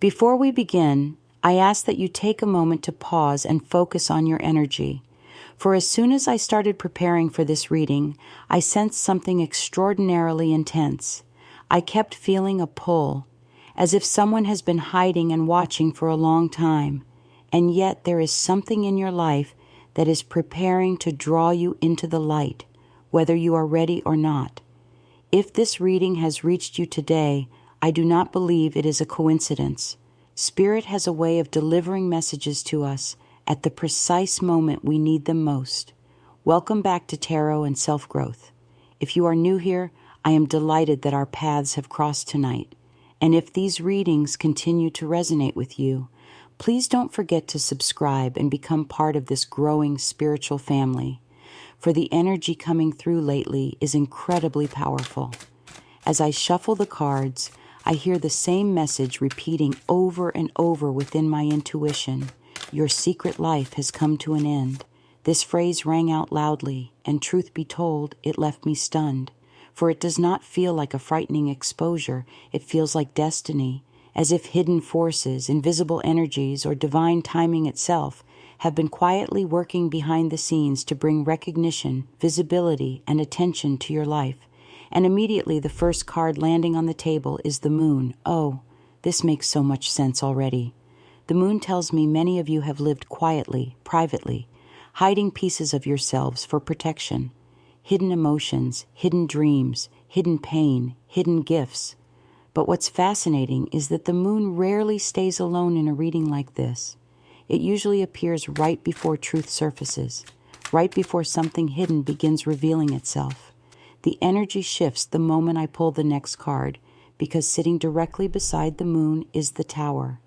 Before we begin, I ask that you take a moment to pause and focus on your energy. For as soon as I started preparing for this reading, I sensed something extraordinarily intense. I kept feeling a pull, as if someone has been hiding and watching for a long time, and yet there is something in your life that is preparing to draw you into the light, whether you are ready or not. If this reading has reached you today, I do not believe it is a coincidence. Spirit has a way of delivering messages to us at the precise moment we need them most. Welcome back to Tarot and Self-Growth. If you are new here, I am delighted that our paths have crossed tonight. And if these readings continue to resonate with you, please don't forget to subscribe and become part of this growing spiritual family, for the energy coming through lately is incredibly powerful. As I shuffle the cards, I hear the same message repeating over and over within my intuition. Your secret life has come to an end. This phrase rang out loudly, and truth be told, it left me stunned. For it does not feel like a frightening exposure, it feels like destiny, as if hidden forces, invisible energies, or divine timing itself have been quietly working behind the scenes to bring recognition, visibility, and attention to your life. And immediately the first card landing on the table is the moon. Oh, this makes so much sense already. The moon tells me many of you have lived quietly, privately, hiding pieces of yourselves for protection. Hidden emotions, hidden dreams, hidden pain, hidden gifts. But what's fascinating is that the moon rarely stays alone in a reading like this. It usually appears right before truth surfaces, right before something hidden begins revealing itself. The energy shifts the moment I pull the next card, because sitting directly beside the moon is the Tower.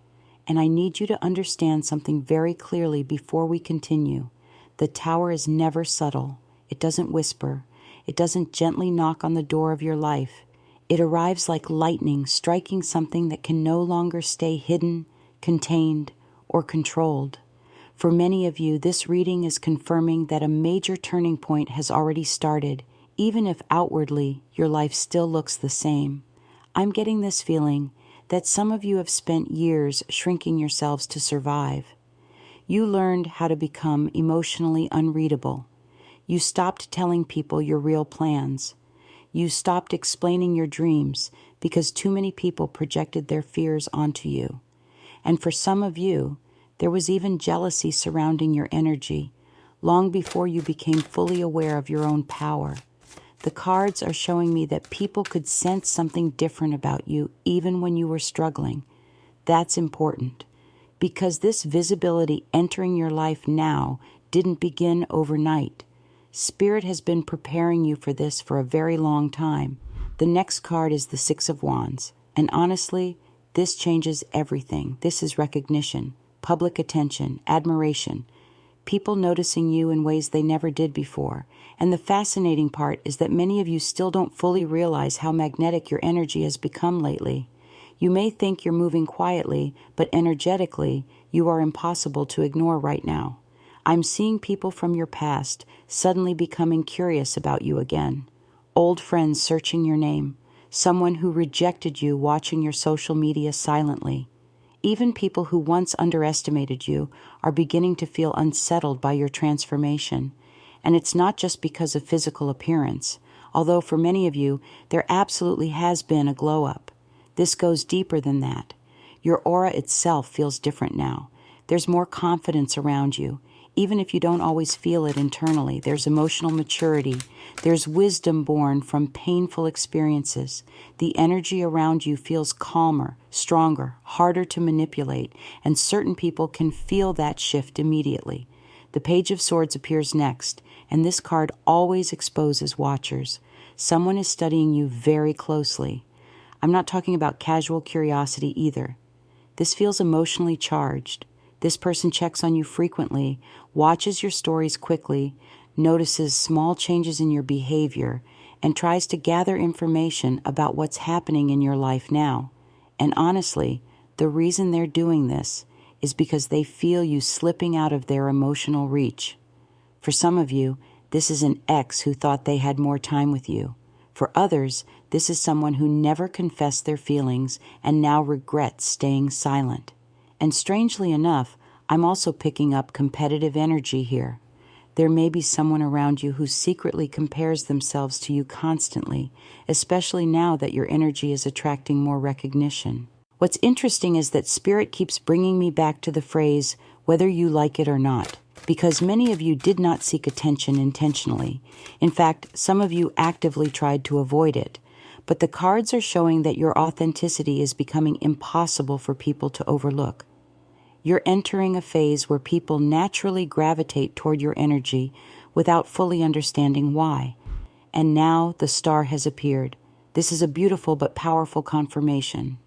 And I need you to understand something very clearly before we continue. The Tower is never subtle. It doesn't whisper. It doesn't gently knock on the door of your life. It arrives like lightning, striking something that can no longer stay hidden, contained, or controlled. For many of you, this reading is confirming that a major turning point has already started, even if outwardly your life still looks the same. I'm getting this feeling that some of you have spent years shrinking yourselves to survive. You learned how to become emotionally unreadable. You stopped telling people your real plans. You stopped explaining your dreams because too many people projected their fears onto you. And for some of you, there was even jealousy surrounding your energy, long before you became fully aware of your own power. The cards are showing me that people could sense something different about you even when you were struggling. That's important, because this visibility entering your life now didn't begin overnight. Spirit has been preparing you for this for a very long time. The next card is the Six of Wands, and honestly, this changes everything. This is recognition, public attention, admiration, people noticing you in ways they never did before. And the fascinating part is that many of you still don't fully realize how magnetic your energy has become lately. You may think you're moving quietly, but energetically, you are impossible to ignore right now. I'm seeing people from your past suddenly becoming curious about you again. Old friends searching your name. Someone who rejected you watching your social media silently. Even people who once underestimated you are beginning to feel unsettled by your transformation. And it's not just because of physical appearance, although for many of you, there absolutely has been a glow-up. This goes deeper than that. Your aura itself feels different now. There's more confidence around you. Even if you don't always feel it internally, there's emotional maturity. There's wisdom born from painful experiences. The energy around you feels calmer, stronger, harder to manipulate, and certain people can feel that shift immediately. The Page of Swords appears next, and this card always exposes watchers. Someone is studying you very closely. I'm not talking about casual curiosity either. This feels emotionally charged. This person checks on you frequently, watches your stories quickly, notices small changes in your behavior, and tries to gather information about what's happening in your life now. And honestly, the reason they're doing this is because they feel you slipping out of their emotional reach. For some of you, this is an ex who thought they had more time with you. For others, This is someone who never confessed their feelings and now regrets staying silent. And strangely enough, I'm also picking up competitive energy here. There may be someone around you who secretly compares themselves to you constantly, especially now that your energy is attracting more recognition. What's interesting is that Spirit keeps bringing me back to the phrase, whether you like it or not, because many of you did not seek attention intentionally. In fact, some of you actively tried to avoid it. But the cards are showing that your authenticity is becoming impossible for people to overlook. You're entering a phase where people naturally gravitate toward your energy without fully understanding why. And now the star has appeared. This is a beautiful but powerful confirmation.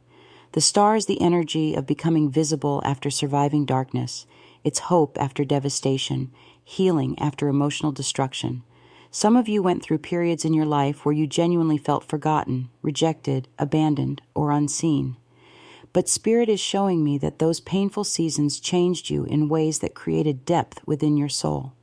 The star is the energy of becoming visible after surviving darkness. It's hope after devastation, healing after emotional destruction. Some of you went through periods in your life where you genuinely felt forgotten, rejected, abandoned, or unseen. But Spirit is showing me that those painful seasons changed you in ways that created depth within your soul.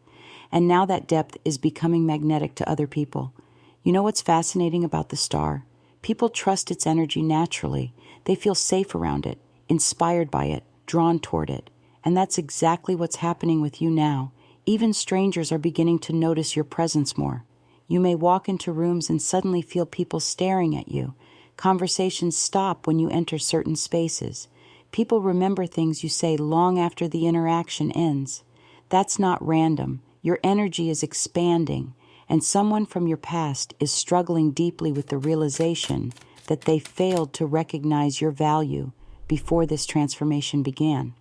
And now that depth is becoming magnetic to other people. You know what's fascinating about the star? People trust its energy naturally. They feel safe around it, inspired by it, drawn toward it. And that's exactly what's happening with you now. Even strangers are beginning to notice your presence more. You may walk into rooms and suddenly feel people staring at you. Conversations stop when you enter certain spaces. People remember things you say long after the interaction ends. That's not random. Your energy is expanding, and someone from your past is struggling deeply with the realization that they failed to recognize your value before this transformation began.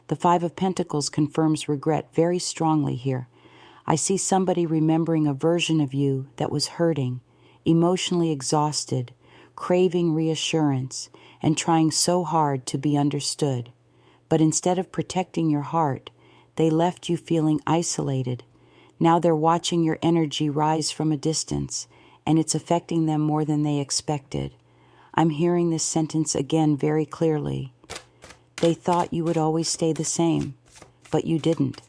The Five of Pentacles confirms regret very strongly here. I see somebody remembering a version of you that was hurting, emotionally exhausted, craving reassurance, and trying so hard to be understood. But instead of protecting your heart, they left you feeling isolated. Now they're watching your energy rise from a distance, and it's affecting them more than they expected. I'm hearing this sentence again very clearly. They thought you would always stay the same, but you didn't.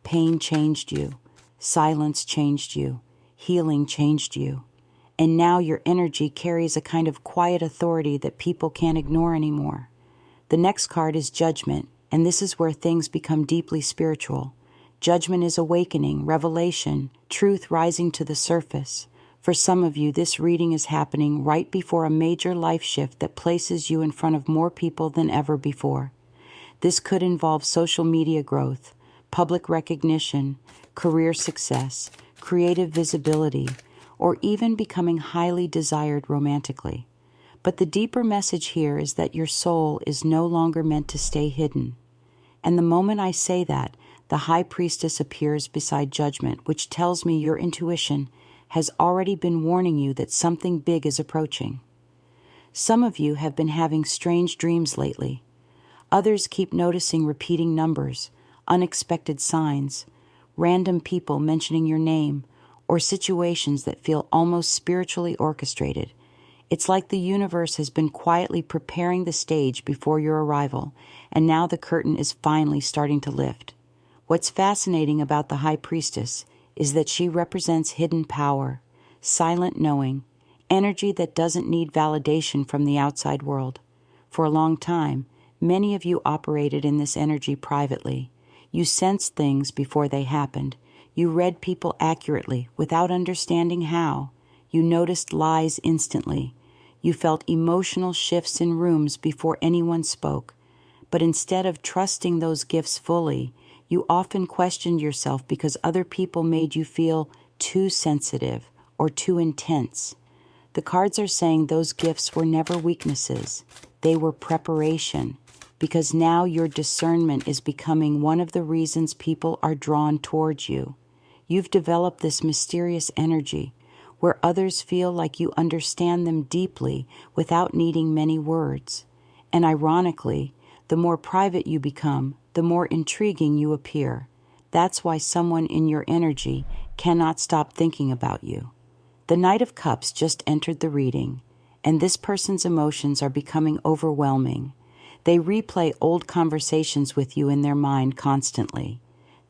Pain changed you. Silence changed you. Healing changed you. And now your energy carries a kind of quiet authority that people can't ignore anymore. The next card is Judgment, and this is where things become deeply spiritual. Judgment is awakening, revelation, truth rising to the surface. For some of you, this reading is happening right before a major life shift that places you in front of more people than ever before. This could involve social media growth, public recognition, career success, creative visibility, or even becoming highly desired romantically. But the deeper message here is that your soul is no longer meant to stay hidden. And the moment I say that, the High Priestess appears beside Judgment, which tells me your intuition has already been warning you that something big is approaching. Some of you have been having strange dreams lately. Others keep noticing repeating numbers, unexpected signs, random people mentioning your name, or situations that feel almost spiritually orchestrated. It's like the universe has been quietly preparing the stage before your arrival, and now the curtain is finally starting to lift. What's fascinating about the High Priestess is that she represents hidden power, silent knowing, energy that doesn't need validation from the outside world. For a long time, many of you operated in this energy privately. You sensed things before they happened. You read people accurately without understanding how. You noticed lies instantly. You felt emotional shifts in rooms before anyone spoke. But instead of trusting those gifts fully, you often questioned yourself because other people made you feel too sensitive or too intense. The cards are saying those gifts were never weaknesses. They were preparation, because now your discernment is becoming one of the reasons people are drawn towards you. You've developed this mysterious energy where others feel like you understand them deeply without needing many words. And ironically, the more private you become, the more intriguing you appear. That's why someone in your energy cannot stop thinking about you. The Knight of Cups just entered the reading, and this person's emotions are becoming overwhelming. They replay old conversations with you in their mind constantly.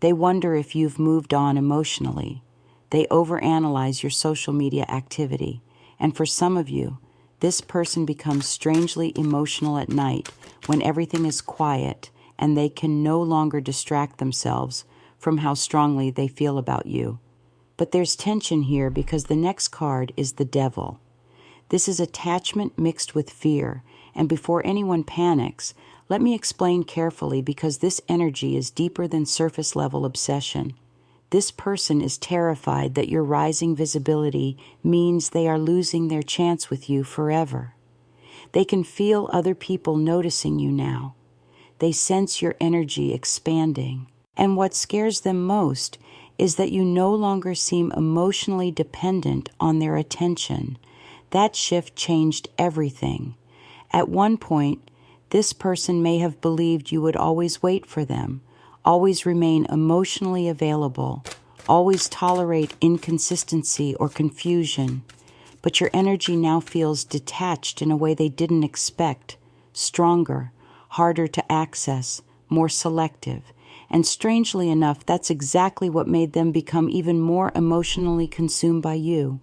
They wonder if you've moved on emotionally. They overanalyze your social media activity, And for some of you, this person becomes strangely emotional at night when everything is quiet and they can no longer distract themselves from how strongly they feel about you. But there's tension here because the next card is the Devil. This is attachment mixed with fear, and before anyone panics, let me explain carefully because this energy is deeper than surface-level obsession. This person is terrified that your rising visibility means they are losing their chance with you forever. They can feel other people noticing you now. They sense your energy expanding. And what scares them most is that you no longer seem emotionally dependent on their attention. That shift changed everything. At one point, this person may have believed you would always wait for them, always remain emotionally available, always tolerate inconsistency or confusion. But your energy now feels detached in a way they didn't expect, stronger, harder to access, more selective. And strangely enough, that's exactly what made them become even more emotionally consumed by you.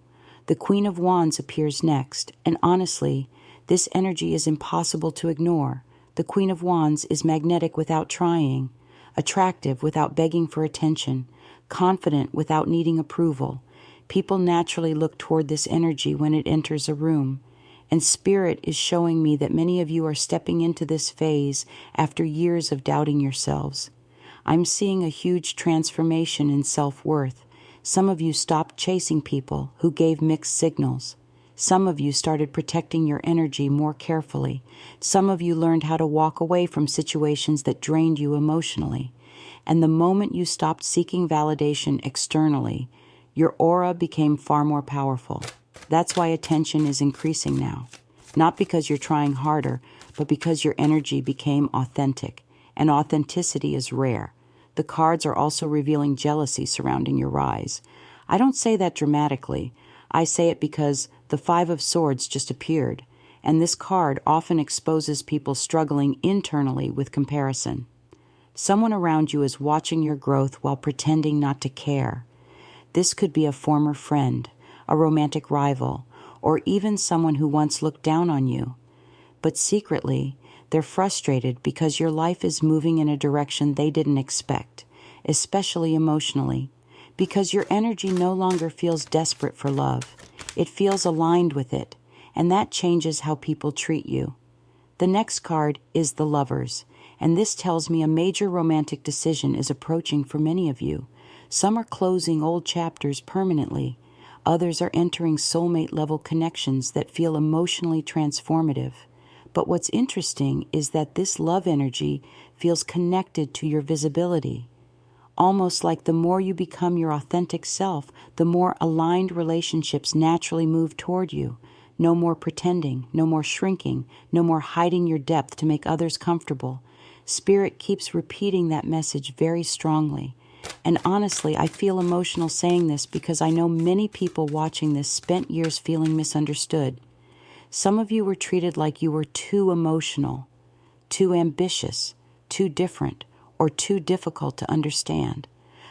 The Queen of Wands appears next, and honestly, this energy is impossible to ignore. The Queen of Wands is magnetic without trying, attractive without begging for attention, confident without needing approval. People naturally look toward this energy when it enters a room, and Spirit is showing me that many of you are stepping into this phase after years of doubting yourselves. I'm seeing a huge transformation in self-worth. Some of you stopped chasing people who gave mixed signals. Some of you started protecting your energy more carefully. Some of you learned how to walk away from situations that drained you emotionally. And the moment you stopped seeking validation externally, your aura became far more powerful. That's why attention is increasing now. Not because you're trying harder, but because your energy became authentic. And authenticity is rare. The cards are also revealing jealousy surrounding your rise. I don't say that dramatically. I say it because the Five of Swords just appeared, and this card often exposes people struggling internally with comparison. Someone around you is watching your growth while pretending not to care. This could be a former friend, a romantic rival, or even someone who once looked down on you. But secretly, they're frustrated because your life is moving in a direction they didn't expect, especially emotionally, because your energy no longer feels desperate for love. It feels aligned with it, and that changes how people treat you. The next card is the Lovers, and this tells me a major romantic decision is approaching for many of you. Some are closing old chapters permanently. Others are entering soulmate-level connections that feel emotionally transformative. But what's interesting is that this love energy feels connected to your visibility. Almost like the more you become your authentic self, the more aligned relationships naturally move toward you. No more pretending, no more shrinking, no more hiding your depth to make others comfortable. Spirit keeps repeating that message very strongly. And honestly, I feel emotional saying this because I know many people watching this spent years feeling misunderstood. Some of you were treated like you were too emotional, too ambitious, too different, or too difficult to understand.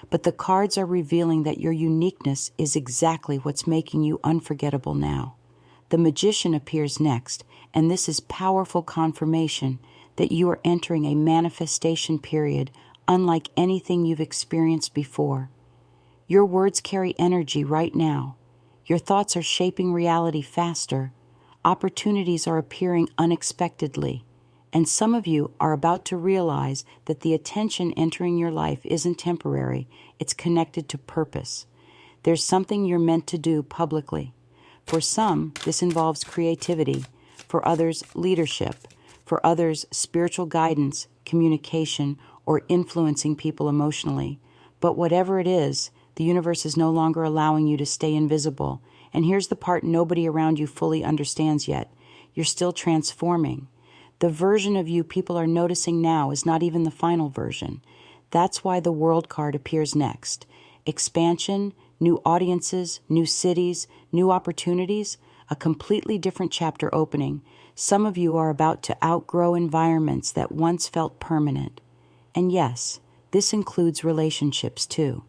But the cards are revealing that your uniqueness is exactly what's making you unforgettable now. The Magician appears next, and this is powerful confirmation that you are entering a manifestation period unlike anything you've experienced before. Your words carry energy right now. Your thoughts are shaping reality faster. Opportunities are appearing unexpectedly, and some of you are about to realize that the attention entering your life isn't temporary, it's connected to purpose. There's something you're meant to do publicly. For some, this involves creativity. For others, leadership. For others, spiritual guidance, communication, or influencing people emotionally. But whatever it is, the universe is no longer allowing you to stay invisible. And here's the part nobody around you fully understands yet. You're still transforming. The version of you people are noticing now is not even the final version. That's why the World card appears next. Expansion, new audiences, new cities, new opportunities, a completely different chapter opening. Some of you are about to outgrow environments that once felt permanent. And yes, this includes relationships too.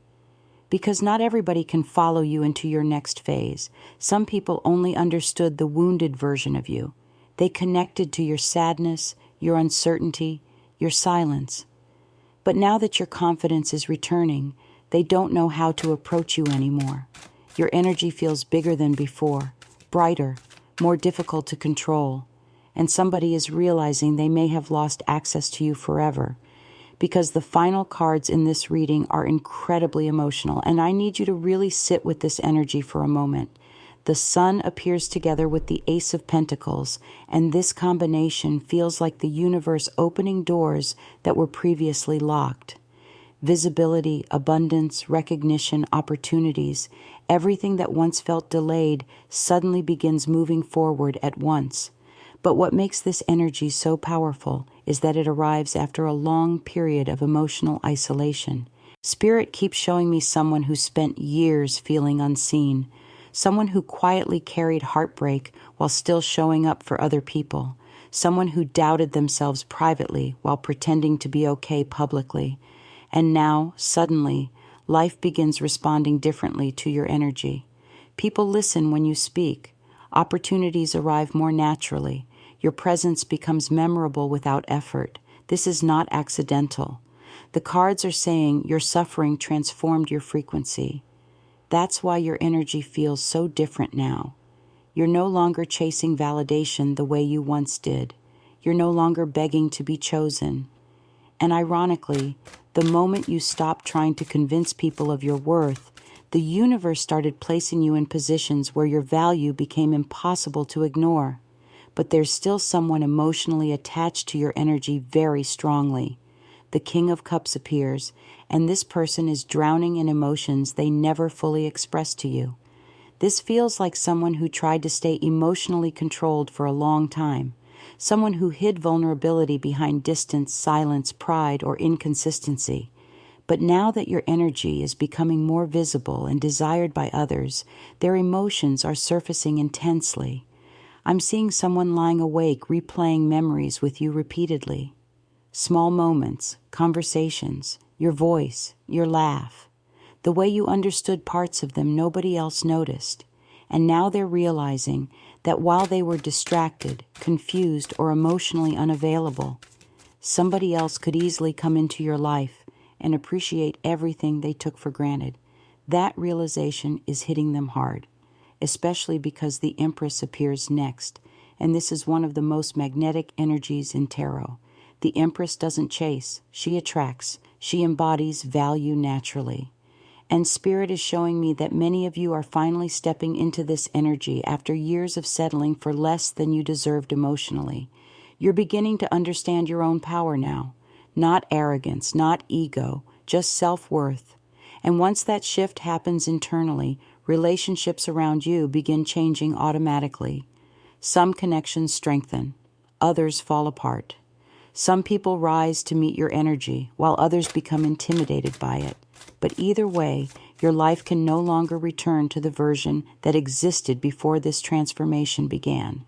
Because not everybody can follow you into your next phase. Some people only understood the wounded version of you. They connected to your sadness, your uncertainty, your silence. But now that your confidence is returning, they don't know how to approach you anymore. Your energy feels bigger than before, brighter, more difficult to control. And somebody is realizing they may have lost access to you forever. Because the final cards in this reading are incredibly emotional, and I need you to really sit with this energy for a moment. The Sun appears together with the Ace of Pentacles, and this combination feels like the universe opening doors that were previously locked. Visibility, abundance, recognition, opportunities, everything that once felt delayed suddenly begins moving forward at once. But what makes this energy so powerful is that it arrives after a long period of emotional isolation. Spirit keeps showing me someone who spent years feeling unseen, someone who quietly carried heartbreak while still showing up for other people, someone who doubted themselves privately while pretending to be okay publicly. And now, suddenly, life begins responding differently to your energy. People listen when you speak. Opportunities arrive more naturally. Your presence becomes memorable without effort. This is not accidental. The cards are saying your suffering transformed your frequency. That's why your energy feels so different now. You're no longer chasing validation the way you once did. You're no longer begging to be chosen. And ironically, the moment you stopped trying to convince people of your worth, the universe started placing you in positions where your value became impossible to ignore. But there's still someone emotionally attached to your energy very strongly. The King of Cups appears, and this person is drowning in emotions they never fully expressed to you. This feels like someone who tried to stay emotionally controlled for a long time, someone who hid vulnerability behind distance, silence, pride, or inconsistency. But now that your energy is becoming more visible and desired by others, their emotions are surfacing intensely. I'm seeing someone lying awake, replaying memories with you repeatedly. Small moments, conversations, your voice, your laugh. The way you understood parts of them nobody else noticed. And now they're realizing that while they were distracted, confused, or emotionally unavailable, somebody else could easily come into your life and appreciate everything they took for granted. That realization is hitting them hard, especially because the Empress appears next, and this is one of the most magnetic energies in tarot. The Empress doesn't chase, she attracts, she embodies value naturally. And Spirit is showing me that many of you are finally stepping into this energy after years of settling for less than you deserved emotionally. You're beginning to understand your own power now. Not arrogance, not ego, just self-worth. And once that shift happens internally, relationships around you begin changing automatically. Some connections strengthen, others fall apart. Some people rise to meet your energy, while others become intimidated by it. But either way, your life can no longer return to the version that existed before this transformation began.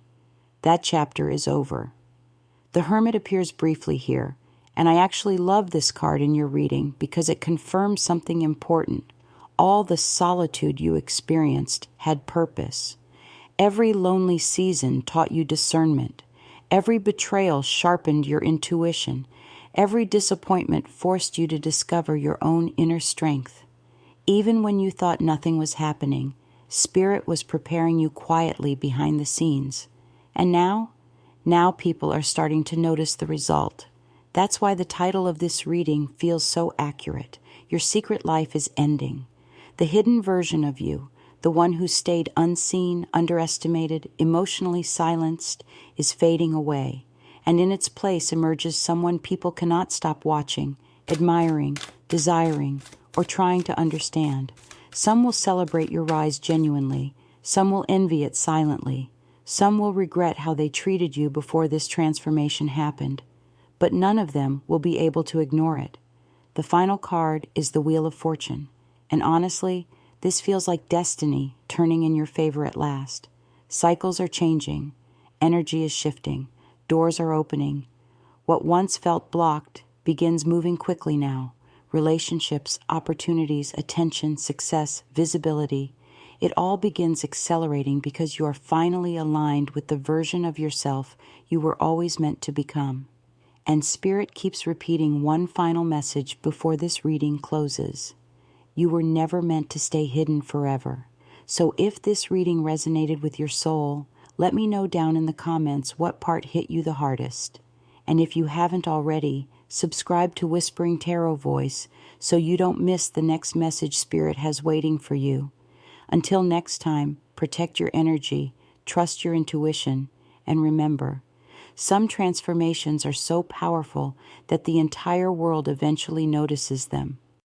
That chapter is over. The Hermit appears briefly here, and I actually love this card in your reading because it confirms something important. All the solitude you experienced had purpose. Every lonely season taught you discernment. Every betrayal sharpened your intuition. Every disappointment forced you to discover your own inner strength. Even when you thought nothing was happening, Spirit was preparing you quietly behind the scenes. And now people are starting to notice the result. That's why the title of this reading feels so accurate. Your secret life is ending. The hidden version of you, the one who stayed unseen, underestimated, emotionally silenced, is fading away. And in its place emerges someone people cannot stop watching, admiring, desiring, or trying to understand. Some will celebrate your rise genuinely. Some will envy it silently. Some will regret how they treated you before this transformation happened. But none of them will be able to ignore it. The final card is the Wheel of Fortune. And honestly, this feels like destiny turning in your favor at last. Cycles are changing. Energy is shifting. Doors are opening. What once felt blocked begins moving quickly now. relationships, opportunities, attention, success, visibility. It all begins accelerating because you are finally aligned with the version of yourself you were always meant to become. And Spirit keeps repeating one final message before this reading closes. You were never meant to stay hidden forever. So if this reading resonated with your soul, let me know down in the comments what part hit you the hardest. And if you haven't already, subscribe to Whispering Tarot Voice so you don't miss the next message Spirit has waiting for you. Until next time, protect your energy, trust your intuition, and remember, some transformations are so powerful that the entire world eventually notices them.